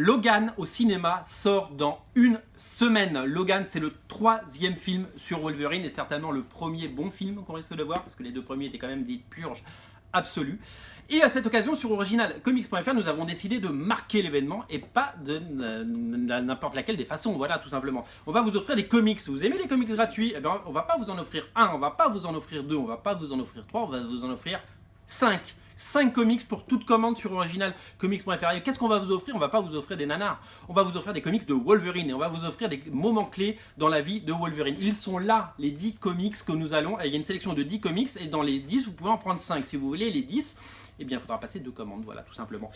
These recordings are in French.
Logan au cinéma sort dans une semaine. Logan, c'est le 3e film sur Wolverine et certainement le premier bon film qu'on risque de voir parce que les 2 premiers étaient quand même des purges absolues. Et à cette occasion, sur originalcomics.fr, nous avons décidé de marquer l'événement et pas de n'importe laquelle des façons. Voilà, tout simplement. On va vous offrir des comics. Vous aimez les comics gratuits? Eh bien, on va pas vous en offrir un, on va pas vous en offrir 2, on va pas vous en offrir 3, on va vous en offrir 5. 5 comics pour toute commande sur originalcomics.fr. Et qu'est-ce qu'on va vous offrir? On va pas vous offrir des nanars. On va vous offrir des comics de Wolverine et on va vous offrir des moments clés dans la vie de Wolverine. Ils sont là, les 10 comics que nous allons. Il y a une sélection de 10 comics et dans les 10, vous pouvez en prendre 5. Si vous voulez les 10, eh bien, il faudra passer 2 commandes. Voilà, tout simplement.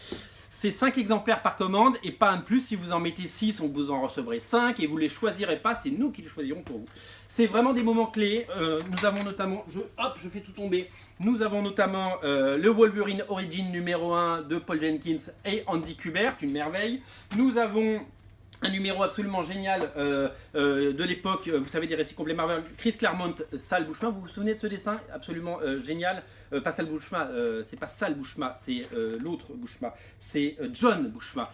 C'est 5 exemplaires par commande et pas un de plus. Si vous en mettez 6, on vous en recevrez 5 et vous ne les choisirez pas. C'est nous qui les choisirons pour vous. C'est vraiment des moments clés. Nous avons notamment, je fais tout tomber. Nous avons notamment le Wolverine Origin numéro 1 de Paul Jenkins et Andy Kubert, une merveille. Nous avons un numéro absolument génial de l'époque, vous savez, des récits complets Marvel, Chris Claremont, Sal Buscema. Vous vous souvenez de ce dessin absolument génial? Pas Sal Buscema, c'est pas Sal Buscema, c'est l'autre Buscema, c'est John Buscema.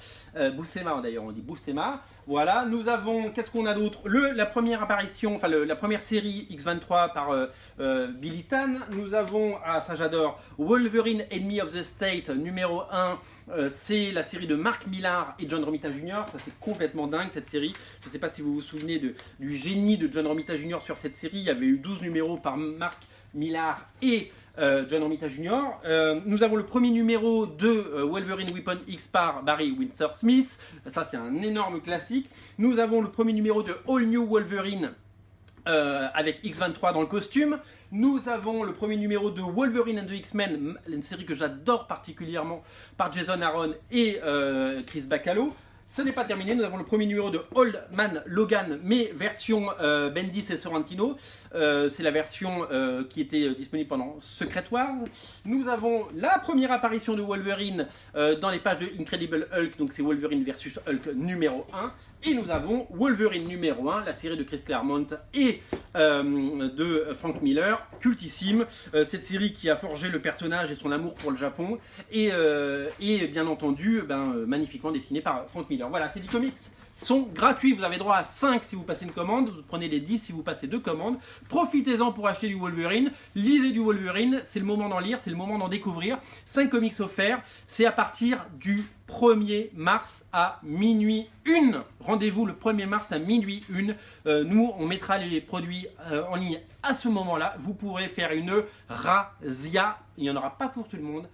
Buscema d'ailleurs, on dit Buscema. Voilà, nous avons, qu'est-ce qu'on a d'autre? La première apparition, enfin la première série X23 par Billy Tan. Nous avons, ah ça j'adore, Wolverine Enemy of the State numéro 1. C'est la série de Mark Millar et John Romita Jr. Ça c'est complètement dingue cette série. Je ne sais pas si vous vous souvenez du génie de John Romita Jr. sur cette série. Il y avait eu 12 numéros par Mark Millar et John Romita Jr. Nous avons le premier numéro de Wolverine Weapon X par Barry Windsor Smith. Ça c'est un énorme classique. Nous avons le premier numéro de All New Wolverine avec X23 dans le costume. Nous avons le premier numéro de Wolverine and the X-Men, une série que j'adore particulièrement, par Jason Aaron et Chris Bacalo. Ce n'est pas terminé, nous avons le premier numéro de Old Man Logan, mais version Bendis et Sorrentino. C'est la version qui était disponible pendant Secret Wars. Nous avons la première apparition de Wolverine dans les pages de Incredible Hulk, donc c'est Wolverine versus Hulk numéro 1. Et nous avons Wolverine numéro 1, la série de Chris Claremont et de Frank Miller, cultissime. Cette série qui a forgé le personnage et son amour pour le Japon. Et bien entendu, magnifiquement dessinée par Frank Miller. Voilà, ces 10 comics sont gratuits. Vous avez droit à 5 si vous passez une commande. Vous prenez les 10 si vous passez 2 commandes. Profitez-en pour acheter du Wolverine. Lisez du Wolverine. C'est le moment d'en lire, c'est le moment d'en découvrir. 5 comics offerts. C'est à partir du 1er mars à minuit 1. Rendez-vous le 1er mars à minuit 1. Nous, on mettra les produits en ligne à ce moment-là. Vous pourrez faire une razzia. Il n'y en aura pas pour tout le monde.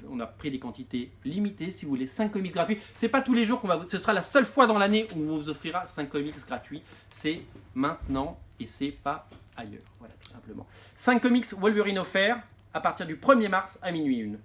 On a pris des quantités limitées. Si vous voulez 5 comics gratuits, c'est pas tous les jours qu'on va. Ce sera la seule fois dans l'année où on vous offrira 5 comics gratuits. C'est maintenant et c'est pas ailleurs. Voilà, tout simplement. 5 comics Wolverine offerts à partir du 1er mars à minuit 1.